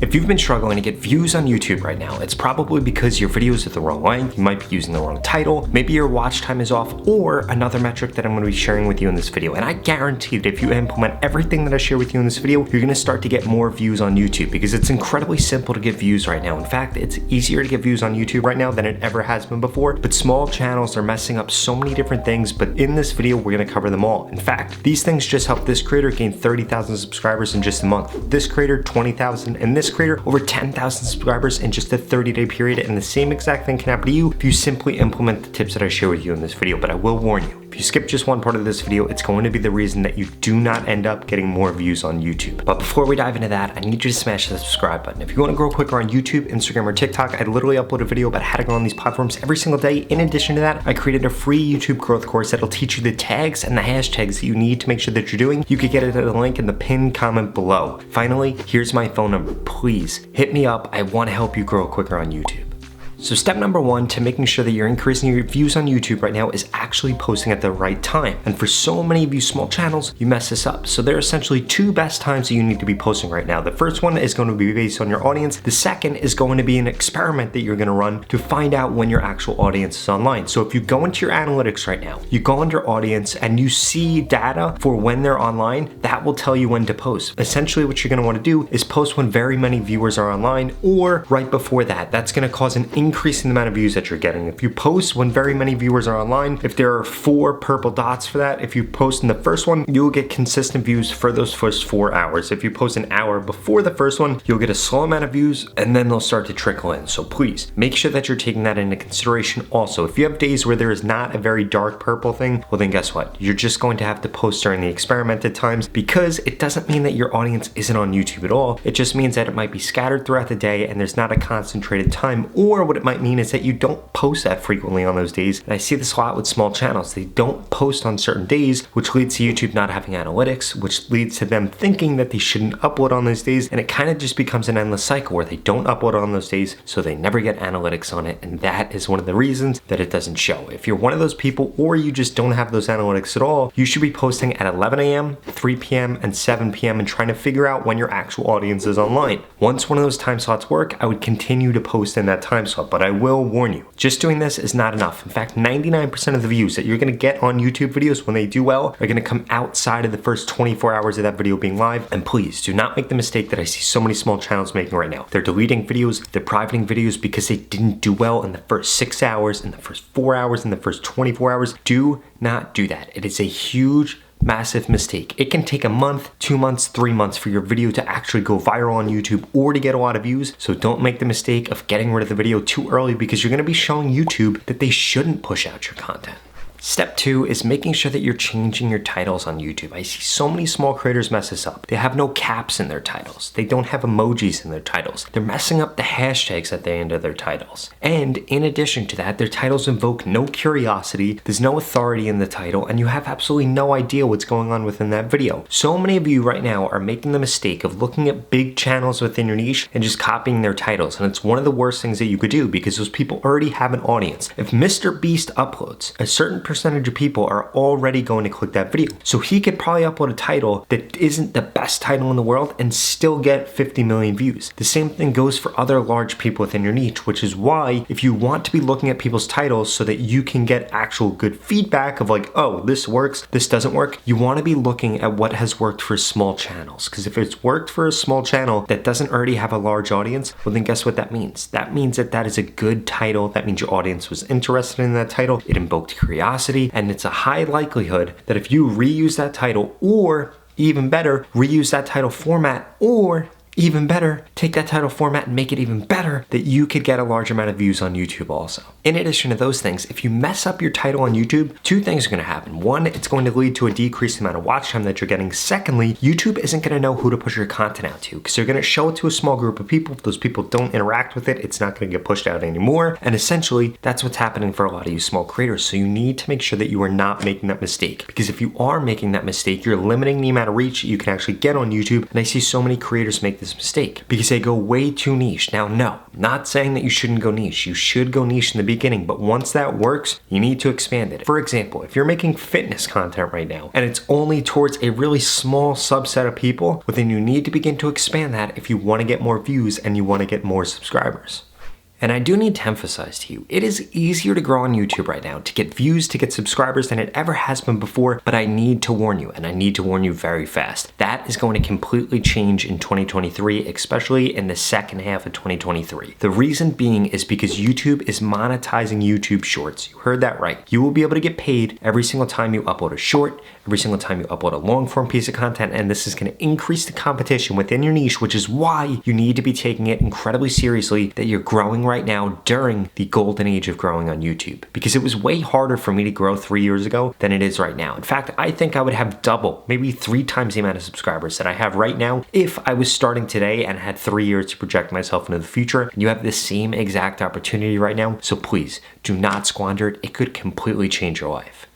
If you've been struggling to get views on YouTube right now, it's probably because your videos are the wrong length, you might be using the wrong title, maybe your watch time is off, or another metric that I'm going to be sharing with you in this video. And I guarantee that if you implement everything that I share with you in this video, you're going to start to get more views on YouTube, because it's incredibly simple to get views right now. In fact, it's easier to get views on YouTube right now than it ever has been before, but small channels are messing up so many different things, but in this video, we're going to cover them all. In fact, these things just helped this creator gain 30,000 subscribers in just a month. This creator, 20,000, and this creator, over 10,000 subscribers in just a 30-day period. And the same exact thing can happen to you if you simply implement the tips that I share with you in this video. But I will warn you, if you skip just one part of this video, it's going to be the reason that you do not end up getting more views on YouTube. But before we dive into that, I need you to smash the subscribe button. If you want to grow quicker on YouTube, Instagram, or TikTok, I literally upload a video about how to grow on these platforms every single day. In addition to that, I created a free YouTube growth course that'll teach you the tags and the hashtags that you need to make sure that you're doing. You can get it at a link in the pinned comment below. Finally, here's my phone number. Please hit me up. I want to help you grow quicker on YouTube. So step number one to making sure that you're increasing your views on YouTube right now is actually posting at the right time. And for so many of you small channels, you mess this up. So there are essentially two best times that you need to be posting right now. The first one is going to be based on your audience. The second is going to be an experiment that you're going to run to find out when your actual audience is online. So if you go into your analytics right now, you go under audience and you see data for when they're online, that will tell you when to post. Essentially what you're going to want to do is post when very many viewers are online, or right before that. That's going to cause an increasing the amount of views that you're getting. If you post when very many viewers are online, if there are 4 purple dots for that, if you post in the first one, you'll get consistent views for those first 4 hours. If you post an hour before the first one, you'll get a slow amount of views, and then they'll start to trickle in. So please make sure that you're taking that into consideration. Also, if you have days where there is not a very dark purple thing, well then guess what? You're just going to have to post during the experimented times, because it doesn't mean that your audience isn't on YouTube at all. It just means that it might be scattered throughout the day and there's not a concentrated time, or what it might mean is that you don't post that frequently on those days. And I see this a lot with small channels. They don't post on certain days, which leads to YouTube not having analytics, which leads to them thinking that they shouldn't upload on those days. And it kind of just becomes an endless cycle where they don't upload on those days, so they never get analytics on it. And that is one of the reasons that it doesn't show. If you're one of those people, or you just don't have those analytics at all, you should be posting at 11 a.m., 3 p.m., and 7 p.m. and trying to figure out when your actual audience is online. Once one of those time slots work, I would continue to post in that time slot, but I will warn you, just doing this is not enough. In fact, 99% of the views that you're going to get on YouTube videos when they do well are going to come outside of the first 24 hours of that video being live. And please do not make the mistake that I see so many small channels making right now. They're deleting videos, they're privating videos because they didn't do well in the first 6 hours, in the first 4 hours, in the first 24 hours. Do not do that. It is a huge, massive mistake. It can take a month, 2 months, 3 months for your video to actually go viral on YouTube or to get a lot of views. So don't make the mistake of getting rid of the video too early, because you're going to be showing YouTube that they shouldn't push out your content. Step 2 is making sure that you're changing your titles on YouTube. I see so many small creators mess this up. They have no caps in their titles. They don't have emojis in their titles. They're messing up the hashtags at the end of their titles. And in addition to that, their titles invoke no curiosity, there's no authority in the title, and you have absolutely no idea what's going on within that video. So many of you right now are making the mistake of looking at big channels within your niche and just copying their titles. And it's one of the worst things that you could do, because those people already have an audience. If Mr. Beast uploads, a certain percentage of people are already going to click that video. So he could probably upload a title that isn't the best title in the world and still get 50 million views. The same thing goes for other large people within your niche, which is why if you want to be looking at people's titles so that you can get actual good feedback of like, oh, this works, this doesn't work, you want to be looking at what has worked for small channels. Because if it's worked for a small channel that doesn't already have a large audience, well then guess what that means? That means that that is a good title. That means your audience was interested in that title. It invoked curiosity, and it's a high likelihood that if you reuse that title, or even better, reuse that title format, or even better, take that title format and make it even better, that you could get a large amount of views on YouTube also. In addition to those things, if you mess up your title on YouTube, 2 things are going to happen. 1, it's going to lead to a decreased amount of watch time that you're getting. Secondly, YouTube isn't going to know who to push your content out to, because they're going to show it to a small group of people. If those people don't interact with it, it's not going to get pushed out anymore. And essentially, that's what's happening for a lot of you small creators. So you need to make sure that you are not making that mistake, because if you are making that mistake, you're limiting the amount of reach that you can actually get on YouTube. And I see so many creators make this mistake because they go way too niche. Now, no, not saying that you shouldn't go niche. You should go niche in the beginning, but once that works, you need to expand it. For example, if you're making fitness content right now and it's only towards a really small subset of people, well, then you need to begin to expand that if you want to get more views and you want to get more subscribers. And I do need to emphasize to you, it is easier to grow on YouTube right now, to get views, to get subscribers than it ever has been before, but I need to warn you, and I need to warn you very fast. That is going to completely change in 2023, especially in the second half of 2023. The reason being is because YouTube is monetizing YouTube Shorts. You heard that right. You will be able to get paid every single time you upload a short, every single time you upload a long form piece of content, and this is going to increase the competition within your niche, which is why you need to be taking it incredibly seriously that you're growing right now during the golden age of growing on YouTube. Because it was way harder for me to grow 3 years ago than it is right now. In fact, I think I would have double, maybe 3 times the amount of subscribers that I have right now if I was starting today and had 3 years to project myself into the future. And you have the same exact opportunity right now, so please do not squander it. It could completely change your life.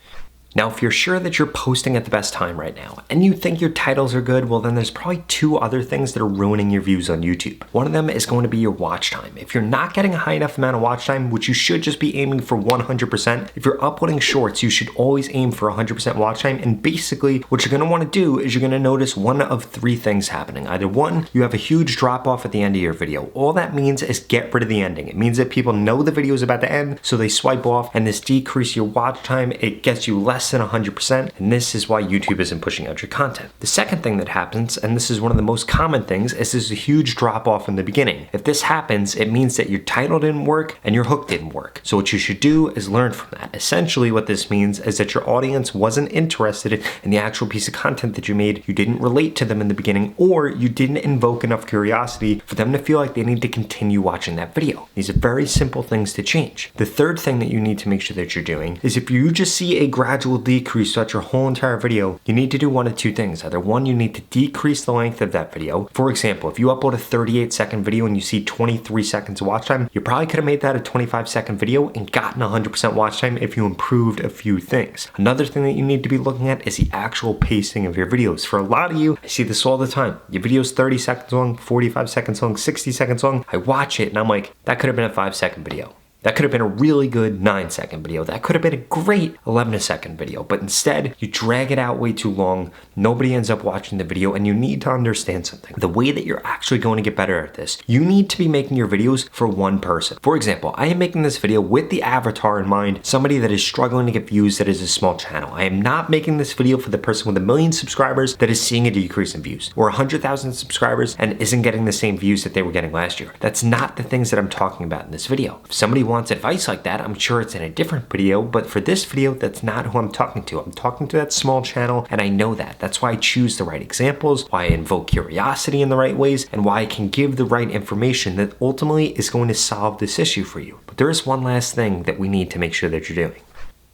Now, if you're sure that you're posting at the best time right now and you think your titles are good, well, then there's probably 2 other things that are ruining your views on YouTube. One of them is going to be your watch time. If you're not getting a high enough amount of watch time, which you should just be aiming for 100%, if you're uploading shorts, you should always aim for 100% watch time. And basically what you're going to want to do is you're going to notice one of 3 things happening. Either one, you have a huge drop off at the end of your video. All that means is get rid of the ending. It means that people know the video is about to end, so they swipe off, and this decreases your watch time. It gets you less than 100%, and this is why YouTube isn't pushing out your content. The second thing that happens, and this is one of the most common things, is there's a huge drop off in the beginning. If this happens, it means that your title didn't work and your hook didn't work. So what you should do is learn from that. Essentially what this means is that your audience wasn't interested in the actual piece of content that you made, you didn't relate to them in the beginning, or you didn't invoke enough curiosity for them to feel like they need to continue watching that video. These are very simple things to change. The third thing that you need to make sure that you're doing is if you just see a gradual decrease throughout your whole entire video, you need to do one of 2 things. Either one, you need to decrease the length of that video. For example, if you upload a 38-second video and you see 23 seconds of watch time, you probably could have made that a 25-second video and gotten 100% watch time if you improved a few things. Another thing that you need to be looking at is the actual pacing of your videos. For a lot of you, I see this all the time. Your video's 30 seconds long, 45 seconds long, 60 seconds long. I watch it and I'm like, that could have been a 5-second video. That could have been a really good 9-second video. That could have been a great 11-second video, but instead you drag it out way too long. Nobody ends up watching the video, and you need to understand something. The way that you're actually going to get better at this, you need to be making your videos for one person. For example, I am making this video with the avatar in mind, somebody that is struggling to get views that is a small channel. I am not making this video for the person with 1 million subscribers that is seeing a decrease in views, or 100,000 subscribers and isn't getting the same views that they were getting last year. That's not the things that I'm talking about in this video. If somebody wants advice like that, I'm sure it's in a different video, but for this video, that's not who I'm talking to. I'm talking to that small channel, and I know that. That's why I choose the right examples, why I invoke curiosity in the right ways, and why I can give the right information that ultimately is going to solve this issue for you. But there is one last thing that we need to make sure that you're doing.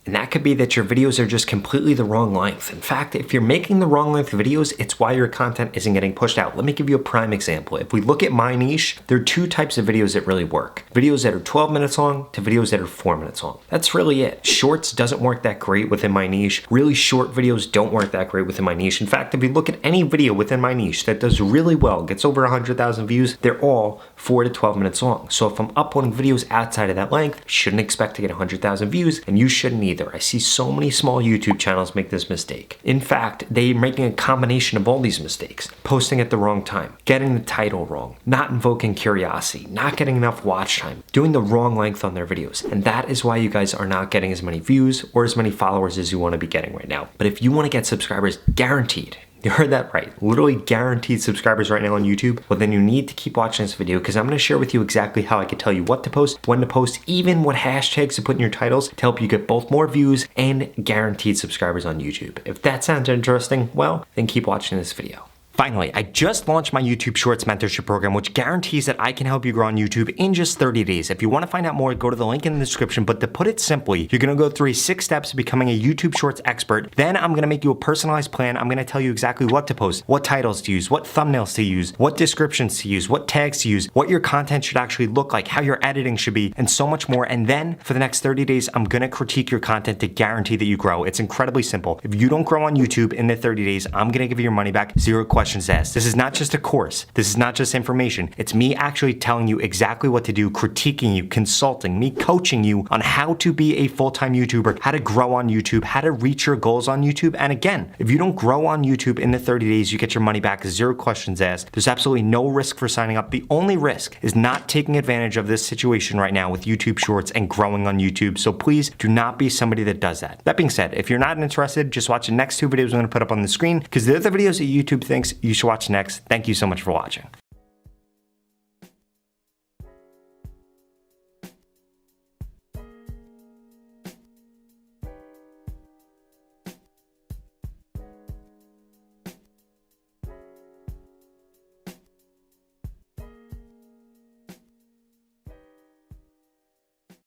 And that could be that your videos are just completely the wrong length. In fact, if you're making the wrong length videos, it's why your content isn't getting pushed out. Let me give you a prime example. If we look at my niche, there are 2 types of videos that really work. Videos that are 12 minutes long to videos that are 4 minutes long. That's really it. Shorts doesn't work that great within my niche. Really short videos don't work that great within my niche. In fact, if you look at any video within my niche that does really well, gets over 100,000 views, they're all 4 to 12 minutes long. So if I'm uploading videos outside of that length, I shouldn't expect to get 100,000 views, and you shouldn't either. I see so many small YouTube channels make this mistake. In fact, they're making a combination of all these mistakes. Posting at the wrong time, getting the title wrong, not invoking curiosity, not getting enough watch time, doing the wrong length on their videos. And that is why you guys are not getting as many views or as many followers as you want to be getting right now. But if you want to get subscribers guaranteed, you heard that right, literally guaranteed subscribers right now on YouTube, well then you need to keep watching this video because I'm going to share with you exactly how I can tell you what to post, when to post, even what hashtags to put in your titles to help you get both more views and guaranteed subscribers on YouTube. If that sounds interesting, well, then keep watching this video. Finally, I just launched my YouTube Shorts mentorship program, which guarantees that I can help you grow on YouTube in just 30 days. If you want to find out more, go to the link in the description. But to put it simply, you're going to go through 6 steps to becoming a YouTube Shorts expert. Then I'm going to make you a personalized plan. I'm going to tell you exactly what to post, what titles to use, what thumbnails to use, what descriptions to use, what tags to use, what your content should actually look like, how your editing should be, and so much more. And then for the next 30 days, I'm going to critique your content to guarantee that you grow. It's incredibly simple. If you don't grow on YouTube in the 30 days, I'm going to give you your money back, 0 questions questions asked. This is not just a course. This is not just information. It's me actually telling you exactly what to do, critiquing you, consulting, me coaching you on how to be a full-time YouTuber, how to grow on YouTube, how to reach your goals on YouTube. And again, if you don't grow on YouTube in the 30 days, you get your money back, 0 questions asked. There's absolutely no risk for signing up. The only risk is not taking advantage of this situation right now with YouTube Shorts and growing on YouTube. So please do not be somebody that does that. That being said, if you're not interested, just watch the next 2 videos I'm going to put up on the screen because they're the videos that YouTube thinks you should watch next. Thank you so much for watching.